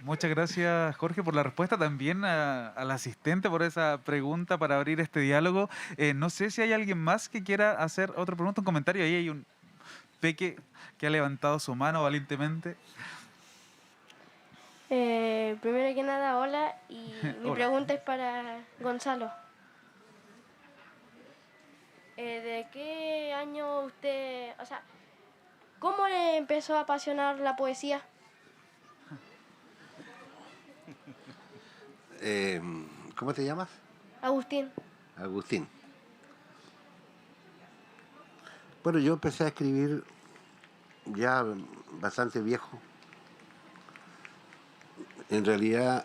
Muchas gracias, Jorge, por la respuesta. También al asistente por esa pregunta para abrir este diálogo. No sé si hay alguien más que quiera hacer otra pregunta, un comentario. Ahí hay un peque que ha levantado su mano valientemente. Primero que nada, hola, y mi Hola. pregunta es para Gonzalo. ¿De qué año usted, o sea, cómo le empezó a apasionar la poesía? ¿Cómo te llamas? Agustín. Agustín. Bueno, yo empecé a escribir ya bastante viejo. En realidad,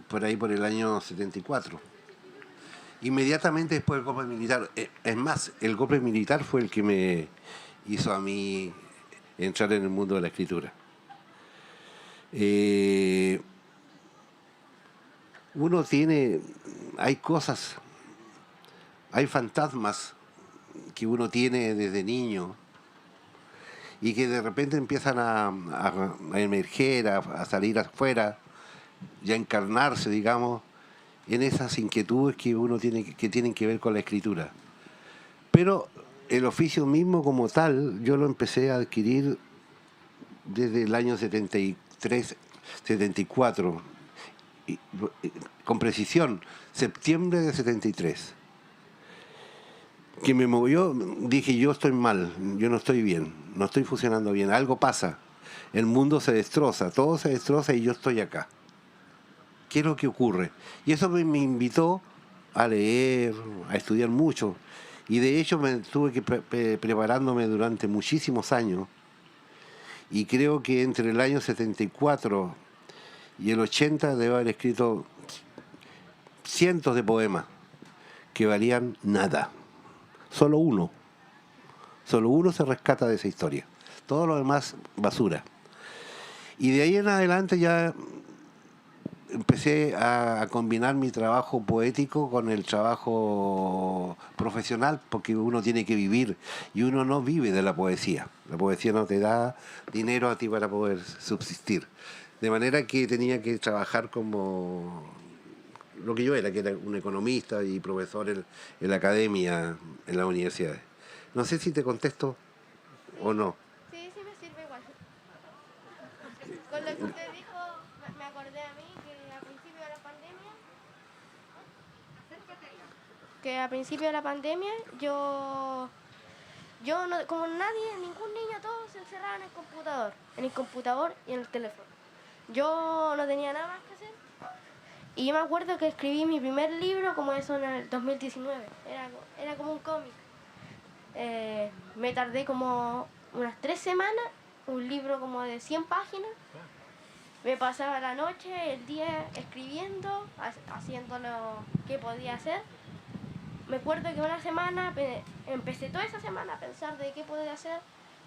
por ahí por el año 74. Inmediatamente después del golpe militar. Es más, el golpe militar fue el que me hizo a mí entrar en el mundo de la escritura. Uno hay cosas, hay fantasmas que uno tiene desde niño y que de repente empiezan a emerger, a salir afuera y a encarnarse, digamos, en esas inquietudes que uno tienen que ver con la escritura. Pero el oficio mismo como tal, yo lo empecé a adquirir desde el año 73, 74, con precisión, septiembre de 73. Que me movió, dije, yo estoy mal, yo no estoy bien, no estoy funcionando bien, algo pasa, el mundo se destroza, todo se destroza y yo estoy acá. ¿Qué es lo que ocurre? Y eso me invitó a leer, a estudiar mucho, y de hecho me tuve que preparándome durante muchísimos años, y creo que entre el año 74 y el 80 debo haber escrito cientos de poemas que valían nada. Solo uno se rescata de esa historia. Todo lo demás, basura. Y de ahí en adelante ya empecé a combinar mi trabajo poético con el trabajo profesional, porque uno tiene que vivir y uno no vive de la poesía. La poesía no te da dinero a ti para poder subsistir. De manera que tenía que trabajar como lo que yo era, que era un economista y profesor en la academia, en las universidades. No sé si te contesto o no. Sí, sí me sirve igual. Con lo que usted dijo, me acordé a mí que a principio de la pandemia, yo no, como nadie, ningún niño, todos se encerraban en el computador y en el teléfono. Yo no tenía nada más que hacer. Y yo me acuerdo que escribí mi primer libro como eso en el 2019. Era como un cómic. Me tardé como unas 3 semanas, un libro como de 100 páginas. Me pasaba la noche, el día escribiendo, haciendo lo que podía hacer. Me acuerdo que una semana, empecé toda esa semana a pensar de qué podía hacer.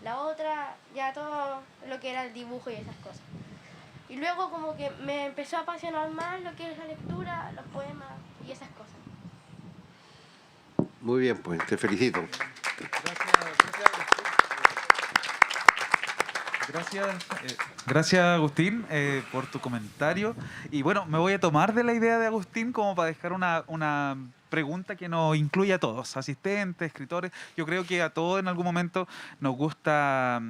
La otra, ya todo lo que era el dibujo y esas cosas. Y luego como que me empezó a apasionar más lo que es la lectura, los poemas y esas cosas. Muy bien, pues te felicito. Gracias Agustín, por tu comentario. Y bueno, me voy a tomar de la idea de Agustín como para dejar una pregunta que nos incluye a todos, asistentes, escritores. Yo creo que a todos en algún momento nos gusta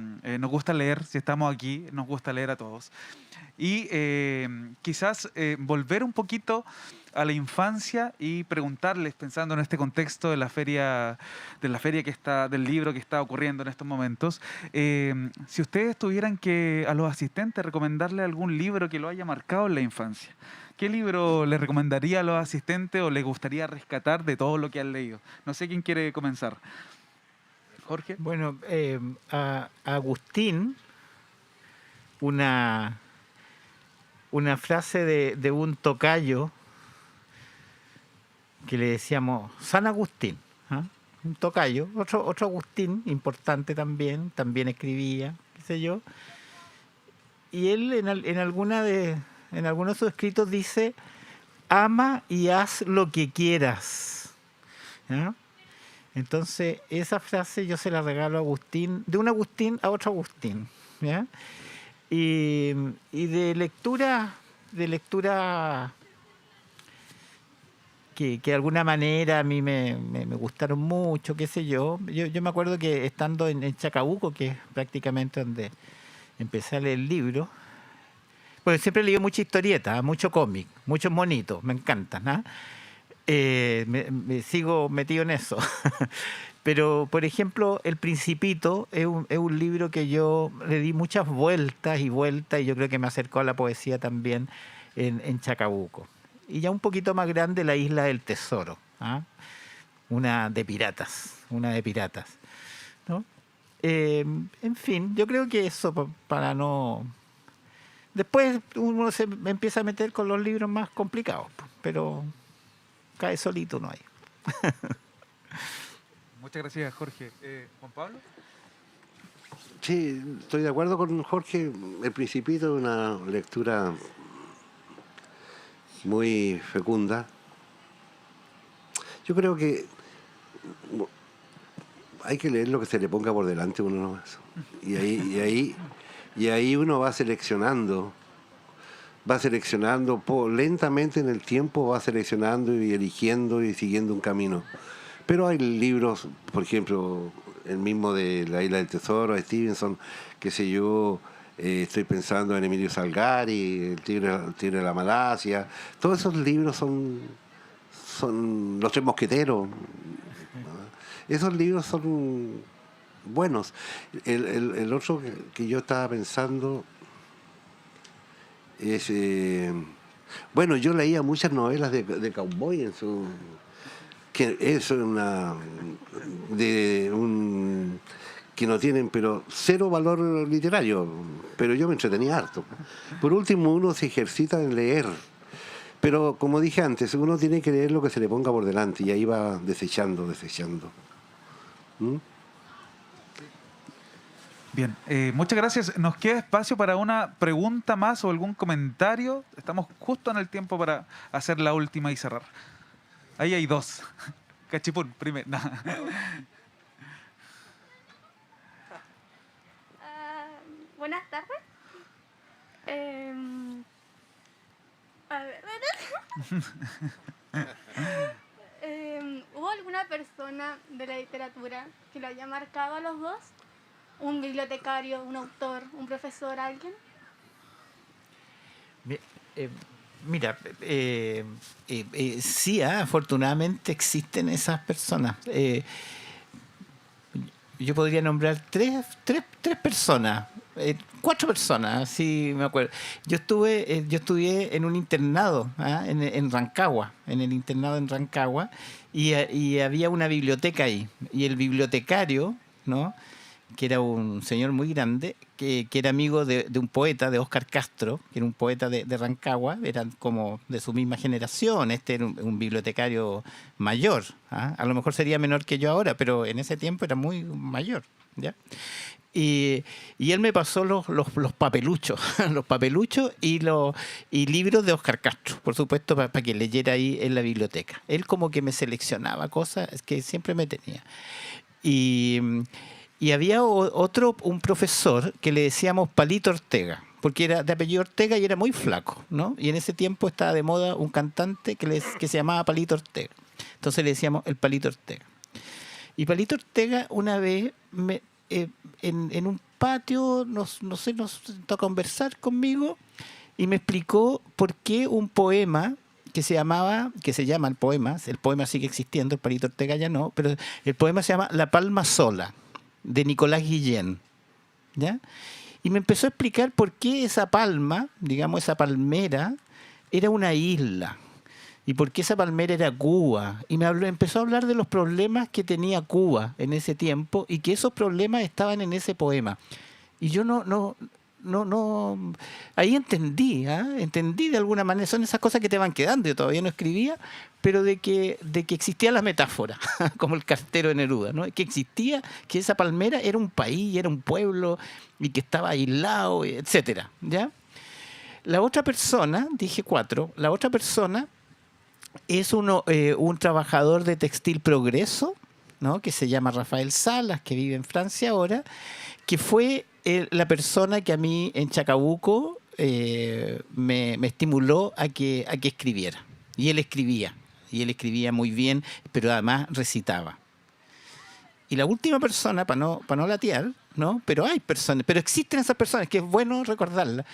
leer. Si estamos aquí, nos gusta leer a todos. Y quizás volver un poquito a la infancia y preguntarles, pensando en este contexto de la feria que está, del libro que está ocurriendo en estos momentos, si ustedes tuvieran que a los asistentes recomendarle algún libro que lo haya marcado en la infancia, ¿qué libro les recomendaría a los asistentes o les gustaría rescatar de todo lo que han leído? No sé quién quiere comenzar. Jorge. Bueno, a Agustín, una frase de un tocayo que le decíamos San Agustín, ¿ah? Un tocayo, otro Agustín, importante también escribía, qué sé yo. Y él en alguno de sus escritos dice: ama y haz lo que quieras, ¿ya? Entonces, esa frase yo se la regalo a Agustín, de un Agustín a otro Agustín, ¿ya? Y de lectura que de alguna manera a mí me gustaron mucho, qué sé yo. Yo me acuerdo que estando en Chacabuco, que es prácticamente donde empecé a leer el libro, bueno, siempre he leído mucha historieta, mucho cómic, muchos monitos, me encantan, ¿no? Me sigo metido en eso. Pero, por ejemplo, El Principito es un libro que yo le di muchas vueltas y vueltas, y yo creo que me acercó a la poesía también en Chacabuco. Y ya un poquito más grande, La Isla del Tesoro, ¿ah? Una de piratas, ¿no? En fin, yo creo que eso para no... Después uno se empieza a meter con los libros más complicados, pero cae solito, no hay. Muchas gracias, Jorge. ¿Juan Pablo? Sí, estoy de acuerdo con Jorge. El Principito es una lectura muy fecunda. Yo creo que hay que leer lo que se le ponga por delante uno nomás. Y ahí uno va seleccionando lentamente en el tiempo, va seleccionando y eligiendo y siguiendo un camino. Pero hay libros, por ejemplo, el mismo de La Isla del Tesoro, de Stevenson, qué sé yo, estoy pensando en Emilio Salgari, El Tigre de la Malasia. Todos esos libros son Los Tres Mosqueteros. Esos libros son buenos. El otro que yo estaba pensando es... bueno, yo leía muchas novelas de cowboy en su... que es que no tienen pero cero valor literario, pero yo me entretenía harto. Por último, uno se ejercita en leer, pero como dije antes, uno tiene que leer lo que se le ponga por delante y ahí va desechando. Bien, muchas gracias. Nos queda espacio para una pregunta más o algún comentario. Estamos justo en el tiempo para hacer la última y cerrar. Ahí hay dos. Cachipún, primero. No. Buenas tardes. A ver. ¿Hubo alguna persona de la literatura que lo haya marcado a los dos? ¿Un bibliotecario, un autor, un profesor, alguien? Mira, sí, afortunadamente existen esas personas. Yo podría nombrar tres personas, 4 personas, así me acuerdo. Yo estudié en un internado en Rancagua, en el internado en Rancagua, y había una biblioteca ahí. Y el bibliotecario, ¿no?, que era un señor muy grande, que era amigo de un poeta, de Óscar Castro, que era un poeta de Rancagua, eran como de su misma generación. Este era un bibliotecario mayor, a lo mejor sería menor que yo ahora, pero en ese tiempo era muy mayor, ¿ya? Y él me pasó los papeluchos, los papeluchos y libros de Óscar Castro, por supuesto, para que leyera ahí en la biblioteca. Él como que me seleccionaba cosas que siempre me tenía. Y había un profesor que le decíamos Palito Ortega, porque era de apellido Ortega y era muy flaco, ¿no? Y en ese tiempo estaba de moda un cantante que se llamaba Palito Ortega. Entonces le decíamos el Palito Ortega. Y Palito Ortega una vez, en un patio, nos sentó a conversar conmigo y me explicó por qué un poema que se llama el poema sigue existiendo, el Palito Ortega ya no, pero el poema se llama La Palma Sola, de Nicolás Guillén, ¿ya? Y me empezó a explicar por qué esa palma, digamos esa palmera, era una isla, y por qué esa palmera era Cuba. Y empezó a hablar de los problemas que tenía Cuba en ese tiempo, y que esos problemas estaban en ese poema. Y yo no ahí entendí de alguna manera. Son esas cosas que te van quedando. Yo todavía no escribía, pero de que existía la metáfora, como el cartero de Neruda, ¿no? Que existía, que esa palmera era un país, era un pueblo, y que estaba aislado, etcétera, ¿ya? La otra persona, dije 4, la otra persona es un trabajador de Textil Progreso, ¿no?, que se llama Rafael Salas, que vive en Francia ahora, que fue la persona que a mí en Chacabuco me estimuló a que escribiera. Y él escribía muy bien, pero además recitaba. Y la última persona, para no latear, ¿no?, pero existen esas personas, que es bueno recordarlas,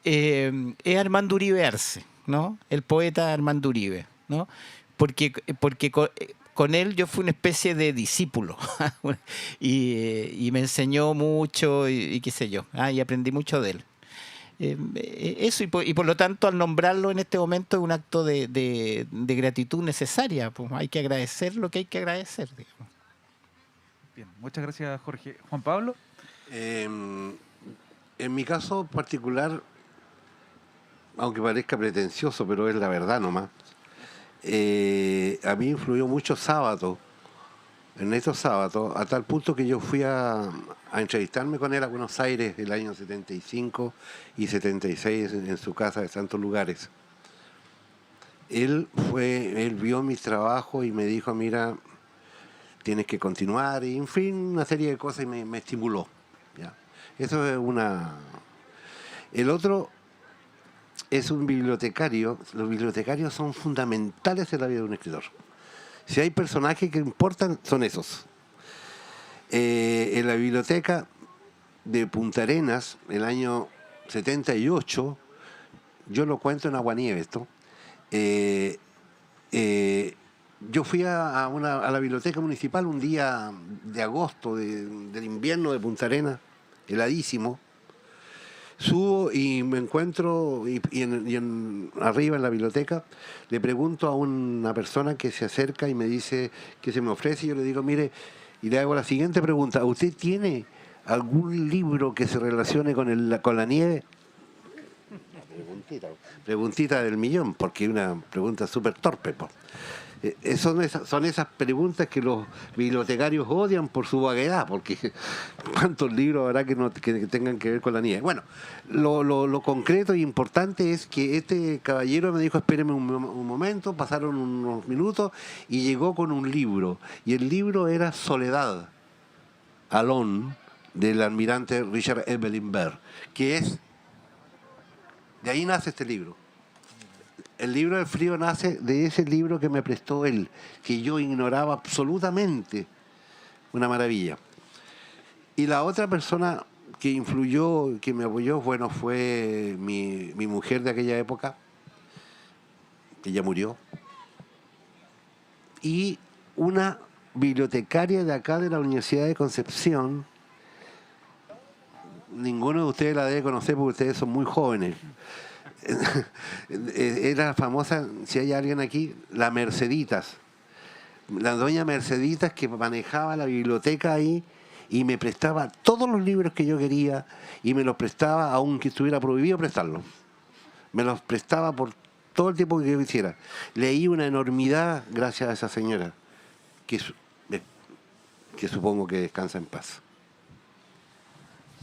es Armando Uribe Arce, ¿no?, el poeta Armando Uribe, ¿no?, porque con él yo fui una especie de discípulo y me enseñó mucho y qué sé yo, y aprendí mucho de él. Eso, y por lo tanto, al nombrarlo en este momento es un acto de gratitud necesaria. Pues hay que agradecer lo que hay que agradecer, digamos. Bien, muchas gracias, Jorge. Juan Pablo. En mi caso particular, aunque parezca pretencioso, pero es la verdad nomás, a mí influyó mucho Sábato, Ernesto Sábato, a tal punto que yo fui a entrevistarme con él a Buenos Aires el año 75 y 76 en su casa de Santos Lugares. Él vio mi trabajo y me dijo, mira, tienes que continuar, y en fin, una serie de cosas, y me estimuló, ¿ya? Eso es una... El otro es un bibliotecario. Los bibliotecarios son fundamentales en la vida de un escritor. Si hay personajes que importan, son esos. En la biblioteca de Punta Arenas, el año 78, yo lo cuento en Aguanieves, ¿no? Yo fui a la biblioteca municipal un día de agosto del invierno de Punta Arenas, heladísimo. Subo y me encuentro arriba en la biblioteca, le pregunto a una persona que se acerca y me dice que se me ofrece, y yo le digo, mire, y le hago la siguiente pregunta: ¿usted tiene algún libro que se relacione con la nieve? Preguntita del millón, porque es una pregunta súper torpe, po. Son esas preguntas que los bibliotecarios odian por su vaguedad, porque ¿cuántos libros habrá que tengan que ver con la nieve? Bueno, lo concreto y importante es que este caballero me dijo, espéreme un momento, pasaron unos minutos y llegó con un libro. Y el libro era Soledad, Alone, del almirante Richard Evelyn Baer, que es... De ahí nace este libro. El libro del frío nace de ese libro que me prestó él, que yo ignoraba absolutamente. Una maravilla. Y la otra persona que influyó, que me apoyó, bueno, fue mi mujer de aquella época, que ya murió, y una bibliotecaria de acá de la Universidad de Concepción. Ninguno de ustedes la debe conocer porque ustedes son muy jóvenes. Era famosa, si hay alguien aquí, la Merceditas. La doña Merceditas, que manejaba la biblioteca ahí y me prestaba todos los libros que yo quería y me los prestaba aunque estuviera prohibido prestarlos. Me los prestaba por todo el tiempo que yo quisiera. Leí una enormidad gracias a esa señora, que supongo que descansa en paz.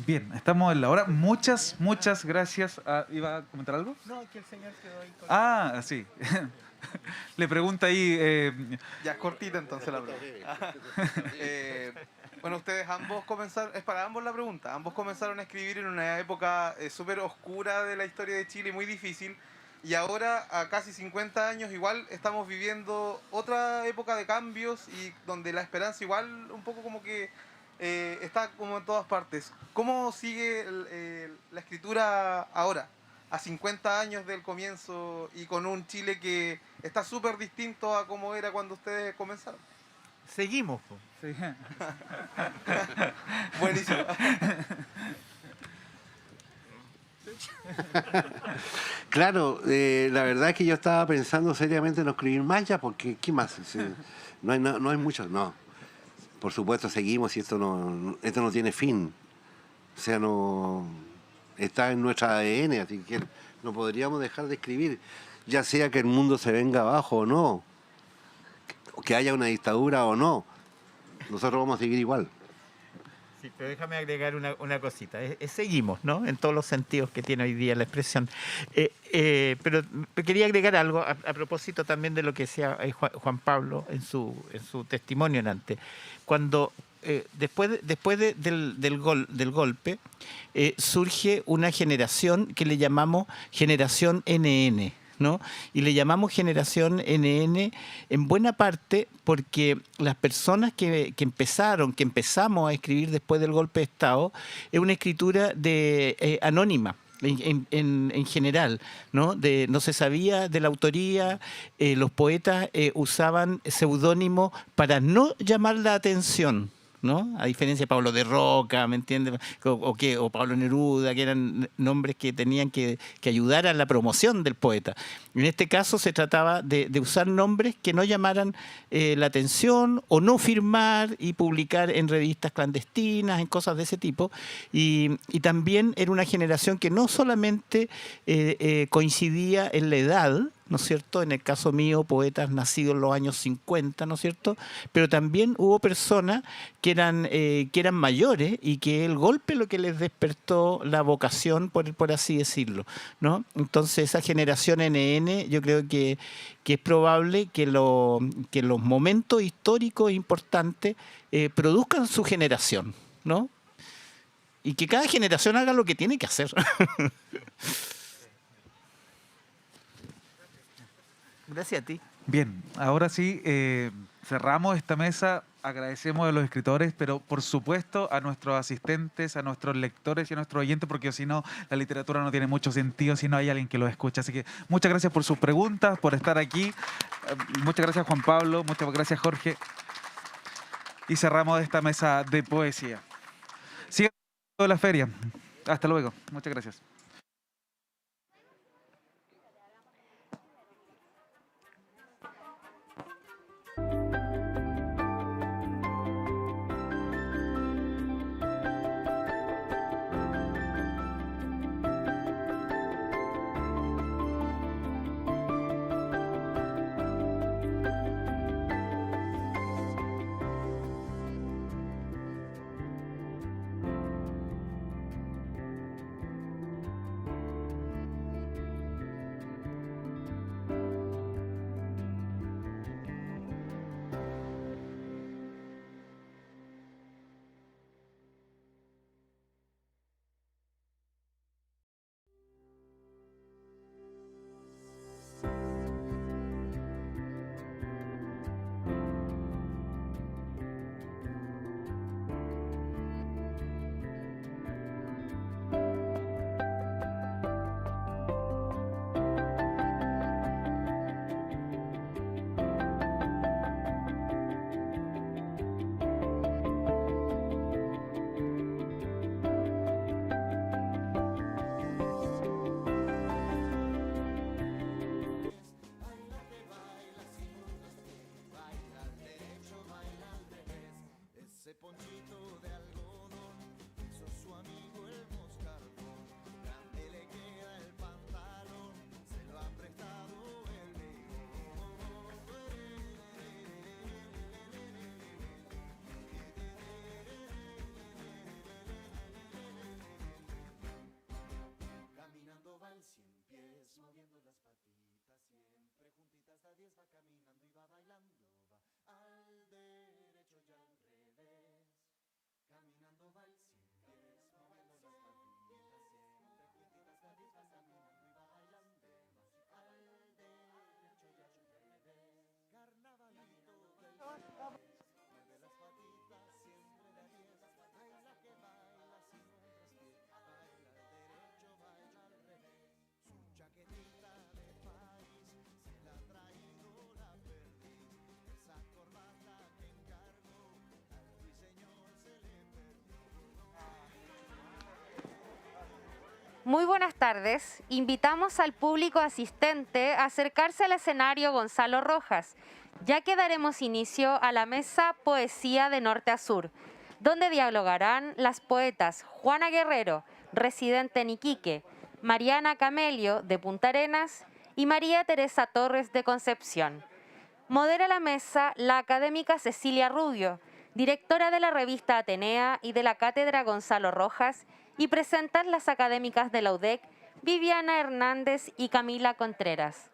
Bien, estamos en la hora. Muchas gracias. ¿Iba a comentar algo? No, que el señor quedó ahí con... Sí. Le pregunta ahí... Ya, cortita entonces la pregunta. Bueno, ustedes ambos comenzaron, es para ambos la pregunta, ambos comenzaron a escribir en una época súper oscura de la historia de Chile, muy difícil, y ahora, a casi 50 años, igual estamos viviendo otra época de cambios y donde la esperanza igual un poco como que está como en todas partes. ¿Cómo sigue la escritura ahora, a 50 años del comienzo y con un Chile que está súper distinto a como era cuando ustedes comenzaron? Seguimos, po. Sí. Buenísimo. Claro, la verdad es que yo estaba pensando seriamente en no escribir más ya, porque ¿qué más? No hay mucho, no. Por supuesto seguimos y esto no tiene fin. O sea, no está en nuestra ADN, así que no podríamos dejar de escribir, ya sea que el mundo se venga abajo o no, que haya una dictadura o no. Nosotros vamos a seguir igual. Sí, pero déjame agregar una cosita. Seguimos, ¿no? En todos los sentidos que tiene hoy día la expresión. Pero quería agregar algo a propósito también de lo que decía Juan Pablo en su testimonio en antes. Cuando después del golpe surge una generación que le llamamos generación NN, ¿no? Y le llamamos generación NN en buena parte porque las personas que empezamos a escribir después del golpe de Estado, es una escritura anónima. En general, ¿no? No se sabía de la autoría, los poetas usaban seudónimos para no llamar la atención, ¿no? A diferencia de Pablo de Roca, ¿me entiendes? O Pablo Neruda, que eran nombres que tenían que ayudar a la promoción del poeta. En este caso se trataba de usar nombres que no llamaran la atención o no firmar y publicar en revistas clandestinas, en cosas de ese tipo. Y también era una generación que no solamente coincidía en la edad, ¿no es cierto? En el caso mío, poetas nacidos en los años 50, ¿no es cierto? Pero también hubo personas que eran mayores y que el golpe lo que les despertó la vocación, por así decirlo, ¿no? Entonces esa generación NN, yo creo que es probable que los momentos históricos importantes produzcan su generación, ¿no? Y que cada generación haga lo que tiene que hacer. Gracias a ti. Bien, ahora sí, cerramos esta mesa, agradecemos a los escritores, pero por supuesto a nuestros asistentes, a nuestros lectores y a nuestros oyentes, porque si no, la literatura no tiene mucho sentido si no hay alguien que lo escucha. Así que muchas gracias por sus preguntas, por estar aquí. Muchas gracias, Juan Pablo, muchas gracias, Jorge. Y cerramos esta mesa de poesía. Sigan la feria. Hasta luego. Muchas gracias. Muy buenas tardes. Invitamos al público asistente a acercarse al escenario Gonzalo Rojas, ya que daremos inicio a la mesa Poesía de Norte a Sur, donde dialogarán las poetas Juana Guerrero, residente en Iquique, Mariana Camelio, de Punta Arenas, y María Teresa Torres, de Concepción. Modera la mesa la académica Cecilia Rubio, directora de la revista Atenea y de la Cátedra Gonzalo Rojas, y presentan las académicas de la UDEC, Viviana Hernández y Camila Contreras.